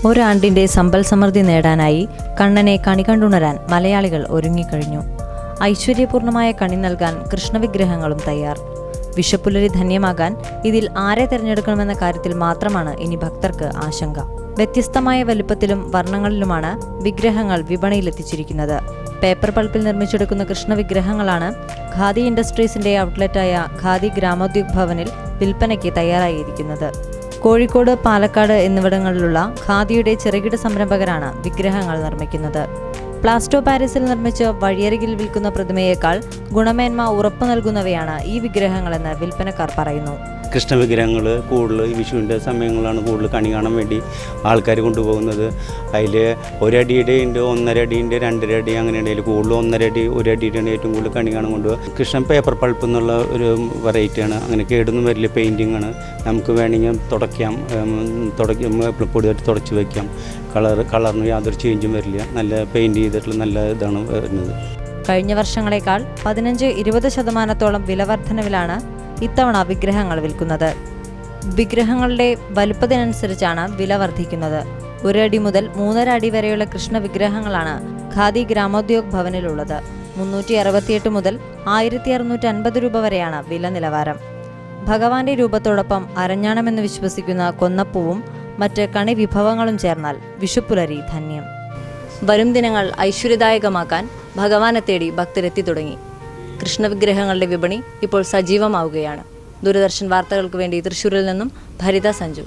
ഒരാണ്ടിന്റെ സമ്പൽ സമൃദ്ധി നേടാനായി കണ്ണനെ കണി കണ്ടുണരാൻ മലയാളികൾ ഒരുങ്ങിക്കഴിഞ്ഞു. ഐശ്വര്യപൂർണമായ കണി നൽകാൻ കൃഷ്ണവിഗ്രഹങ്ങളും തയ്യാർ. വിഷുപ്പുലരി ധന്യമാകാൻ ഇതിൽ ആരെ തിരഞ്ഞെടുക്കണമെന്ന കാര്യത്തിൽ മാത്രമാണ് ഇനി ഭക്തർക്ക് ആശങ്ക. വ്യത്യസ്തമായ വലുപ്പത്തിലും വർണ്ണങ്ങളിലുമാണ് വിഗ്രഹങ്ങൾ വിപണിയിലെത്തിച്ചിരിക്കുന്നത്. പേപ്പർ പൾപ്പിൽ നിർമ്മിച്ചെടുക്കുന്ന കൃഷ്ണവിഗ്രഹങ്ങളാണ് ഖാദി ഇൻഡസ്ട്രീസിന്റെ ഔട്ട്ലെറ്റായ ഖാദി ഗ്രാമോദ്योग ഭവനിൽ വിൽപ്പനയ്ക്ക് തയ്യാറായിരിക്കുന്നത്. കോഴിക്കോട്, പാലക്കാട് എന്നിവിടങ്ങളിലുള്ള ഖാദിയുടെ ചെറുകിട സംരംഭകരാണ് വിഗ്രഹങ്ങൾ നിർമ്മിക്കുന്നത്. പ്ലാസ്റ്റോ പാരീസിൽ നിർമ്മിച്ച് വഴിയരികിൽ വിൽക്കുന്ന പ്രതിമയേക്കാൾ ഗുണമേന്മ ഉറപ്പു നൽകുന്നവയാണ് ഈ വിഗ്രഹങ്ങളെന്ന് വിൽപ്പനക്കാർ പറയുന്നു. കൃഷ്ണവിഗ്രഹങ്ങൾ കൂടുതൽ ഈ വിഷുവിൻ്റെ സമയങ്ങളാണ് കൂടുതൽ കണി കാണാൻ വേണ്ടി ആൾക്കാർ കൊണ്ടുപോകുന്നത്. അതിൽ ഒരടിയുടെ ഉണ്ട്, 1.5 അടിയുണ്ട്, 2.5 അടി, അങ്ങനെ ഉണ്ടെങ്കിൽ കൂടുതൽ 1.5 അടി, 1 അടിയുടെ ഏറ്റവും കൂടുതൽ കണി കാണാൻ കൊണ്ടുപോകുക. കൃഷ്ണൻ പേപ്പർ പൾപ്പ് എന്നുള്ള ഒരു വെറൈറ്റിയാണ്. അങ്ങനെ കേടൊന്നും വരില്ല, പെയിൻറ്റിംഗ് ആണ്. നമുക്ക് വേണമെങ്കിൽ തുടയ്ക്കാം, പൊടിയായിട്ട് തുടച്ച് വയ്ക്കാം. കളറിന് യാതൊരു ചേഞ്ചും വരില്ല. നല്ല പെയിൻറ്റ് ചെയ്തിട്ടുള്ള നല്ല ഇതാണ് വരുന്നത്. കഴിഞ്ഞ വർഷങ്ങളെക്കാൾ 15-20% വില വർധനവിലാണ് ഇത്തവണ വിഗ്രഹങ്ങൾ വിൽക്കുന്നത്. വിഗ്രഹങ്ങളുടെ വലുപ്പത്തിനനുസരിച്ചാണ് വില വർദ്ധിക്കുന്നത്. 1 അടി മുതൽ 3.5 അടി വരെയുള്ള കൃഷ്ണ വിഗ്രഹങ്ങളാണ് ഖാദി ഗ്രാമോദ്योग ഭവനിലുള്ളത്. 368 മുതൽ 1650 രൂപ വരെയാണ് വില നിലവാരം. ഭഗവാന്റെ രൂപത്തോടൊപ്പം അരഞ്ഞാണമെന്ന് വിശ്വസിക്കുന്ന കൊന്നപ്പൂവും മറ്റ് കണി വിഭവങ്ങളും ചേർന്നാൽ വിഷുപ്പുലരി ധന്യം. വരും ദിനങ്ങൾ ഐശ്വര്യദായകമാക്കാൻ ഭഗവാനെ തേടി ഭക്തരെത്തി തുടങ്ങി. കൃഷ്ണവിഗ്രഹങ്ങളുടെ വിപണി ഇപ്പോൾ സജീവമാവുകയാണ്. ദൂരദർശൻ വാർത്തകൾക്ക് വേണ്ടി തൃശ്ശൂരിൽ നിന്നും ഭരിത സഞ്ജു.